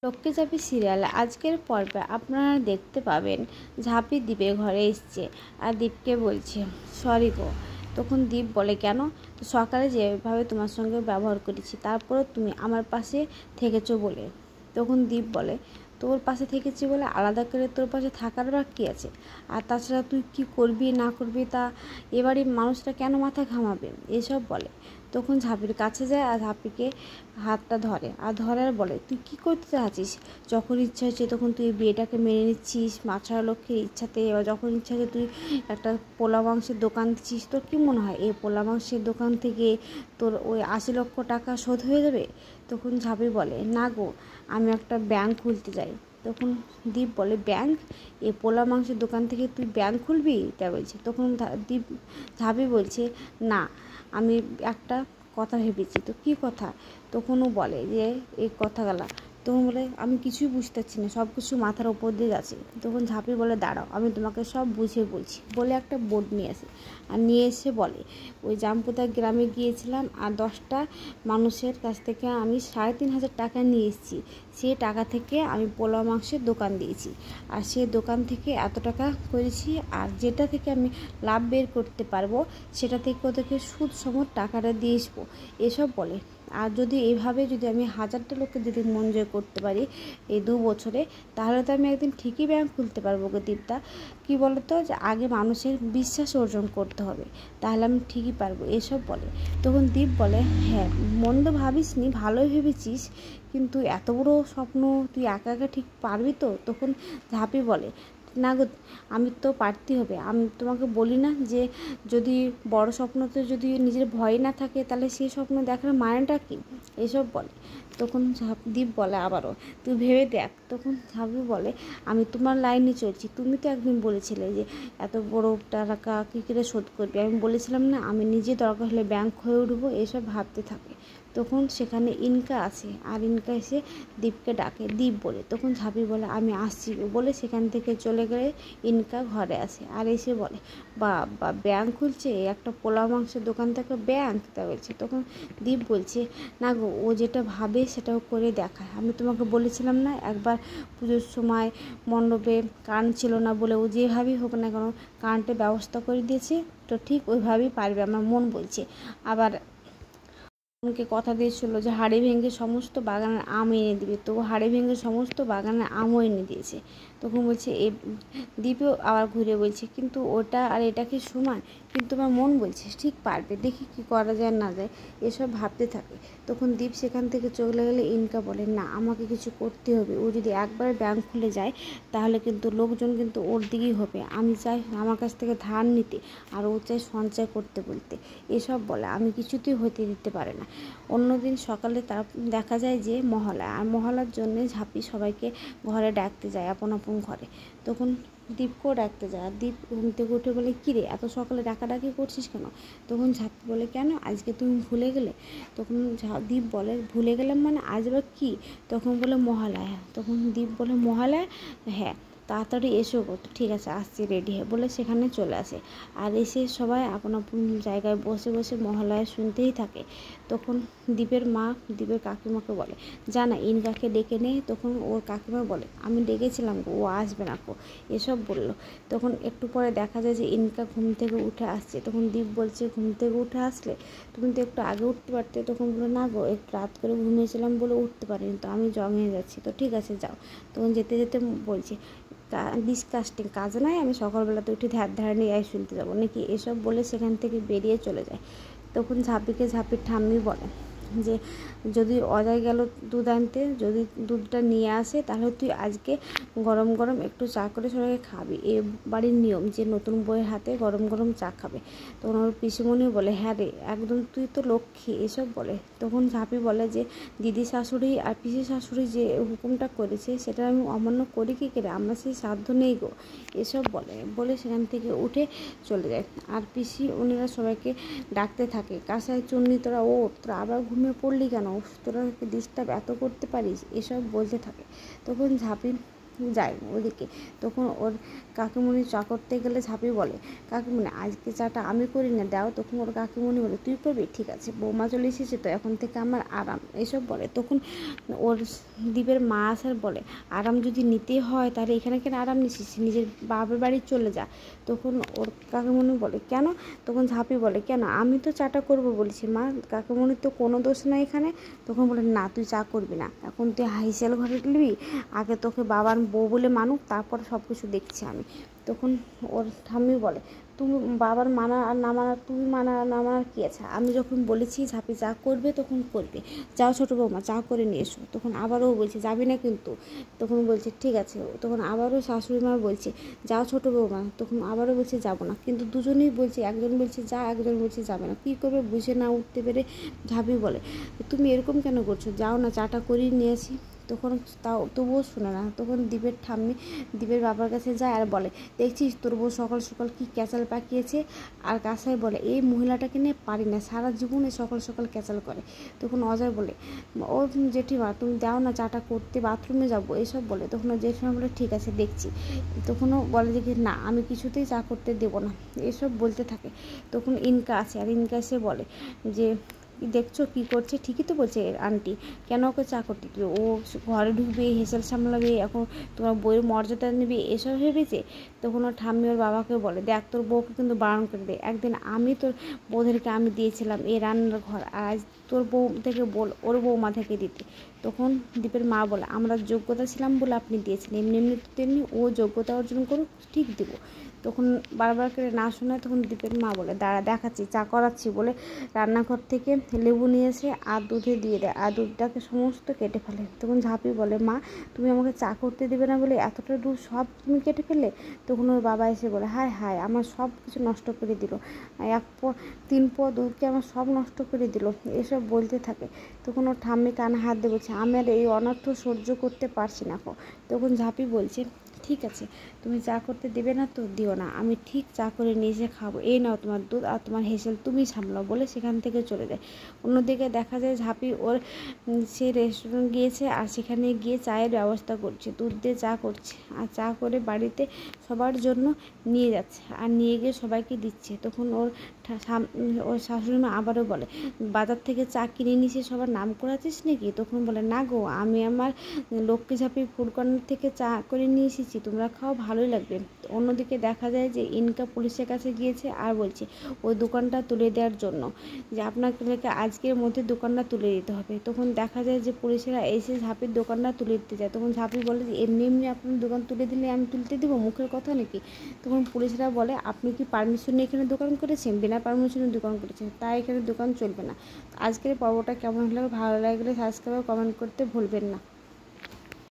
লক্ষ্মী ঝাঁপি সিরিয়ালে আজকের পর্বে আপনারা দেখতে পাবেন ঝাঁপি দ্বীপের ঘরে এসছে আর দ্বীপকে বলছে সরি গো। তখন দ্বীপ বলে কেন, সকালে যেভাবে তোমার সঙ্গে ব্যবহার করেছি তারপরে তুমি আমার পাশে থেকেছো বলে। তখন দ্বীপ বলে তোর পাশে থেকেছি বলে আলাদা করে তোর পাশে থাকার বা কী আছে, আর তাছাড়া তুই কি করবি না করবি তা এবারই মানুষটা কেন মাথা ঘামাবে এসব বলে। তখন ঝাঁপির কাছে যায় আর ঝাঁপিকে হাতটা ধরে আর ধরার বলে তুই কি করতে চাচ্ছিস, যখন ইচ্ছা হচ্ছে তখন তুই বিয়েটাকে মেনে নিচ্ছিস মাছাড়া লক্ষ্যের ইচ্ছাতে, এবার যখন ইচ্ছা হচ্ছে তুই একটা পোলা মাংসের দোকান দিচ্ছিস, তোর কী মনে হয় এই পোলা মাংসের দোকান থেকে তোর ওই 80 লক্ষ টাকা শোধ হয়ে যাবে। তখন ঝাঁপি বলে না গো, আমি একটা ব্যাংক খুলতে যাই। তখন দ্বীপ বলে ব্যাংক, এই পোলা মাংসের দোকান থেকে তুই ব্যাংক খুলবি তা বলছে। তখন দ্বীপ ঝাঁপি বলছে না, আমি একটা কথা ভেবেছি। তো কী কথা? তখন ও বলে যে এই কথাগুলা, তখন বলে আমি কিছুই বুঝতে পারছি না, সব কিছু মাথার ওপর দিয়ে যাচ্ছে। তখন ঝাঁপি বলে দাঁড়াও আমি তোমাকে সব বুঝিয়ে বলছি বলে একটা বোর্ড নিয়ে আসে আর নিয়ে এসে বলে ওই জামপুতা গ্রামে গিয়েছিলাম আর 10টা মানুষের কাছ থেকে আমি 3,500 টাকা নিয়ে এসেছি, সেই টাকা থেকে আমি পোলাও মাংসের দোকান দিয়েছি আর সেই দোকান থেকে এত টাকা করেছি, আর যেটা থেকে আমি লাভ বের করতে পারবো সেটা থেকে ওদেরকে সুদ সমত টাকাটা দিয়ে আসবো এসব বলে। আর যদি এইভাবে যদি আমি 1000টা লোককে যদি মন জয় করতে পারি এই 2 বছরে, তাহলে তো আমি একদিন ঠিকই ব্যাংক খুলতে পারবো গো দীপদা। কী বলো তো, যে আগে মানুষের বিশ্বাস অর্জন করতে হবে, তাহলে আমি ঠিকই পারবো এসব বলে। তখন দীপ বলে হ্যাঁ মন্দ ভাবিস নি, ভালোই ভেবেছিস, কিন্তু এত বড় স্বপ্ন তুই একা একা ঠিক পারবি তো? তখন ঝাঁপি বলে না গো, আমি তো পারতেই হবে। আমি তোমাকে বলি না যে যদি বড় স্বপ্নতে যদি নিজের ভয় না থাকে তাহলে সেই স্বপ্ন দেখার মানেটা কী এসব বলে। তখন দ্বীপ বলে আবারও তুই ভেবে দেখ। তখন ঝাঁপি বলে আমি তোমার লাইনে চলছি, তুমি তো একদিন বলেছিলে যে এত বড় টাকা কী করে শোধ করবি, আমি বলেছিলাম না আমি নিজে দরকার হলে ব্যাংক হয়ে উঠবো এসব ভাবতে থাকে। তখন সেখানে ইনকা আসে আর ইনকা এসে দীপকে ডাকে দীপ বলে। তখন ঝাঁপি বলে আমি আসছি বলে সেখান থেকে চলে গেলে ইনকা ঘরে আসে আর এসে বলে বা ব্যাংক খুলছে একটা পোলাও মাংসের দোকান থেকে ব্যাংক তা বলছে। তখন দীপ বলছে না গো, ও যেটা ভাবে সেটাও করে দেখায়। আমি তোমাকে বলেছিলাম না একবার পুজোর সময় মণ্ডপে কারেন্ট ছিল না বলে ও যেভাবেই হোক না কেন কারেন্টের ব্যবস্থা করে দিয়েছে, তো ঠিক ওইভাবেই পারবে আমার মন বলছে। আবার কে কথা দিয়েছিল যে হাড়ি ভেঙে সমস্ত বাগানের আম এনে দিবে, তো হাড়ি ভেঙে সমস্ত বাগানের আমও এনে দিয়েছে। তখন বলছে এ দ্বীপেও আবার ঘুরে বলছে কিন্তু ওটা আর এটা কি সমান, কিন্তু আমার মন বলছে ঠিক পারবে, দেখি কি করা যায় না যায় এসব ভাবতে থাকে। তখন দ্বীপ সেখান থেকে চলে গেলে ইনকা বলে না আমাকে কিছু করতে হবে, ও যদি একবার ব্যাংক খুলে যায় তাহলে কিন্তু লোকজন কিন্তু ওর দিকেই হবে। আমি চাই আমার কাছ থেকে ধার নিতে আর ও চাই সঞ্চয় করতে বলতে এসব বলে। আমি কিছুতেই হতে দিতে পারে না। অন্যদিন সকালে তার দেখা যায় যে মহলা, আর মহলার জন্যে ঝাঁপি সবাইকে ঘরে ডাকতে যায় আপন আপন ঘরে। তখন দীপকেও ডাকতে যায় আর দীপ ঘুম থেকে উঠে বলে কী রে এত সকালে ডাকাডাকি করছিস কেন? তখন ঝাঁপি বলে কেন আজকে তুমি ভুলে গেলে? তখন দীপ বলে ভুলে গেলাম মানে আজ আবার কী? তখন বলে মহালয়া। তখন দীপ বলে মহালয়া, হ্যাঁ তাড়াতাড়ি এসো গো। তো ঠিক আছে আসছি রেডি হয়ে বলে সেখানে চলে আসে আর এসে সবাই আপন আপন জায়গায় বসে বসে মহালয়া শুনতেই থাকে। তখন দীপের মা দীপের কাকিমাকে বলে জানা ইনকাকে ডেকে নেই। তখন ওর কাকিমা বলে আমি ডেকেছিলাম গো, ও আসবে না গো এসব বললো। তখন একটু পরে দেখা যায় যে ইনকা ঘুম থেকে উঠে আসছে। তখন দীপ বলছে ঘুম থেকে উঠে আসলে তুমি তো একটু আগে উঠতে পারতে। তখন বললো না গো একটু রাত করে ঘুমিয়েছিলাম বলে উঠতে পারিনি, তো আমি জমিয়ে যাচ্ছি। তো ঠিক আছে যাও। তখন যেতে যেতে বলছে ডিসকাস্টিং কাজ নয়, আমি সকালবেলাতে উঠে ধার নিয়ে শুনতে যাবো নাকি এসব বলে সেখান থেকে বেরিয়ে চলে যায়। তখন ঝাঁপিকে ঝাঁপির ঠাম্মি বলে যে যদি অজয় গেল দুধ আনতে, যদি দুধটা নিয়ে আসে তাহলে তুই আজকে গরম গরম একটু চা করে সবাইকে খাবি, এ বাড়ির নিয়ম যে নতুন বউয়ের হাতে গরম গরম চা খাবে। তখন ওর পিসিমণি বলে হ্যাঁ রে একদম তুই তো লক্ষ্মী এসব বলে। তখন ঝাঁপি বলে যে দিদি শাশুড়ি আর পিসি শাশুড়ি যে হুকুমটা করেছে সেটা আমি অমান্য করি কী করে, আমরা সেই সাধ্য নেই গো এসব বলে সেখান থেকে উঠে চলে যায়। আর পিসি উনিরা সবাইকে ডাকতে থাকে কাঁসাই চুন্নি তোরা তোরা আবার ঘুমিয়ে পড়লি কেন, তোরা ডিস্টার্ব এত করতে পারিস এসব বলতে থাকে। তখন ঝাঁপি যায় ওদিকে। তখন ওর কাকিমণি চা করতে গেলে ঝাঁপি বলে, কাকিমণি আজকে চাটা আমি করি না, দাও। তখন ওর কাকিমণি বলে, তুই করবি? ঠিক আছে, বৌমা চলে এসেছে তো এখন থেকে আমার আরাম, এসব বলে। তখন ওর দ্বীপের মা আসার বলে, আরাম যদি নিতে হয় তাহলে এখানে কেন আরাম নিছিস, নিজের বাবার বাড়ি চলে যা। তখন ওর কাকিমণি বলে, কেন? তখন ঝাঁপি বলে, কেন, আমি তো চাটা করবো বলেছি মা, কাকিমণির তো কোনো দোষ নাই এখানে। তখন বলে, না তুই চা করবি না, এখন তুই হাইসেল ঘরে নিবি, আগে তোকে বাবার বউ বলে মানুক, তারপর সব কিছু দেখছি আমি। তখন ওর ঠাম্মি বলে, তুমি বাবার মানা আর না মানা, তুমি মানা আর না মানার কী আছে, আমি যখন বলেছি ঝাঁপি চা করবে তখন করবে, যাও ছোটো বৌমা চা করে নিয়ে এসো। তখন আবারও বলছে, যাবি না কিন্তু। তখন বলছে, ঠিক আছে। তখন আবারও শাশুড়ি মা বলছে, যাও ছোটো বৌমা। তখন আবারও বলছে, যাবো না। কিন্তু দুজনেই বলছে, একজন বলছে যা, একজন বলছে যাবে না। কী করবে বুঝে না উঠতে পেরে ঝাঁপি বলে, তুমি এরকম কেন করছো, যাও না, চাটা করিয়ে নিয়ে আসি। তখন তাও তবুও শোনে না। তখন দ্বীপের ঠাম্মি দ্বীপের বাবার কাছে যায় আর বলে, দেখছিস তোর বউ সকাল সকাল কী ক্যাচাল পাকিয়েছে। আর কাসাই বলে, এই মহিলাটাকে নিয়ে পারি না, সারা জীবনে সকাল সকাল ক্যাচাল করে। তখন অজয় বলে, ও জেঠিমা তুমি দাও না চাটা করতে, বাথরুমে যাবো, এসব বলে। তখন ও জেঠিমা বলে, ঠিক আছে দেখছি। তখনও বলে যে, না আমি কিছুতেই চা করতে দেবো না, এসব বলতে থাকে। তখন ইনকা আছে, আর ইনকা এসে বলে যে, দেখছো কী করছে, ঠিকই তো বলছে আন্টি, কেন ওকে চা করতে দিবে, ও ঘরে ঢুকবে, হেসেল সামলাবে, এখন তোমার বইয়ের মর্যাদা নেবে, এসব ভেবেছে। তখন ওর ঠাম্মি ওর বাবাকে বলে, দেখ তোর বউকে কিন্তু বারণ করে দে, একদিন আমি তোর বউদেরকে আমি দিয়েছিলাম এই রান্নার ঘর, আর আজ তোর বউ থেকে বল ওর বৌমা থেকে দিতে। তখন দ্বীপের মা বলে, আমরা যোগ্যতা ছিলাম বলে আপনি দিয়েছেন, এমনি এমনি তো তেমনি ও যোগ্যতা অর্জন করুক, ঠিক দেবো। তখন বারবার করে না শোনায়। তখন দ্বীপের মা বলে, দাঁড়া দেখাচ্ছি, চা করাচ্ছি বলে রান্নাঘর থেকে লেবু নিয়ে এসে আর দুধে দিয়ে দেয়, আর দুধটাকে সমস্ত কেটে ফেলে। তখন ঝাঁপি বলে, মা তুমি আমাকে চা করতে দেবে না বলে এতটা দুধ সব তুমি কেটে ফেললে। তখন ওর বাবা এসে বলে, হায় হায়, আমার সব কিছু নষ্ট করে দিল, 3 পোয়া দুধকে আমার সব নষ্ট করে দিল, এসব বলতে থাকে। তখন ওর ঠাম্মি কানে হাত দিয়ে বলছে, আমি আর এই অনর্থ সহ্য করতে পারছি না। তখন ঝাঁপি বলছে, ঠিক আছে, তুমি চা করতে দেবে না তো দিও না, আমি ঠিক চা করে নিয়ে এসে খাবো, এই নাও তোমার দুধ, আর তোমার হেসেল তুমি সামলাও বলে সেখান থেকে চলে যায়। অন্যদিকে দেখা যায় ঝাঁপি ওর সে রেস্টুরেন্ট গিয়েছে, আর সেখানে গিয়ে চায়ের ব্যবস্থা করছে, দুধ দিয়ে চা করছে, আর চা করে বাড়িতে সবার জন্য নিয়ে যাচ্ছে, আর নিয়ে গিয়ে সবাইকে দিচ্ছে। তখন ওর শাশুড়ি মা আবারও বলে, বাজার থেকে চা কিনে নিয়েছে, সবার নাম করাচ্ছিস নাকি? তখন বলে, না গো, আমি আমার লক্ষ্মী ঝাঁপি ফুড কর্নার থেকে চা করে নিয়ে এসেছি, তোমরা খাও, ভালোই লাগবে। অন্যদিকে দেখা যায় যে ইনকা পুলিশের কাছে গিয়েছে আর বলছে ওই দোকানটা তুলে দেওয়ার জন্য, যে আপনাকে আজকের মধ্যে দোকানটা তুলে দিতে হবে। তখন দেখা যায় যে পুলিশেরা এসে ঝাঁপির দোকানটা তুলে দিতে যায়। তখন ঝাঁপি বলে যে, এমনি এমনি আপনার দোকান তুলে দিলে আমি তুলতে দেবো, মুখের কথা নাকি? তখন পুলিশরা বলে, আপনি কি পারমিশন নিয়ে এখানে দোকান করেছেন? বিনা পারমিশনে দোকান করেছেন, তাই এখানে দোকান চলবে না। আজকের পর্বটা কেমন হলো, ভালো লাগলে সাবস্ক্রাইব কমেন্ট করতে ভুলবেন না।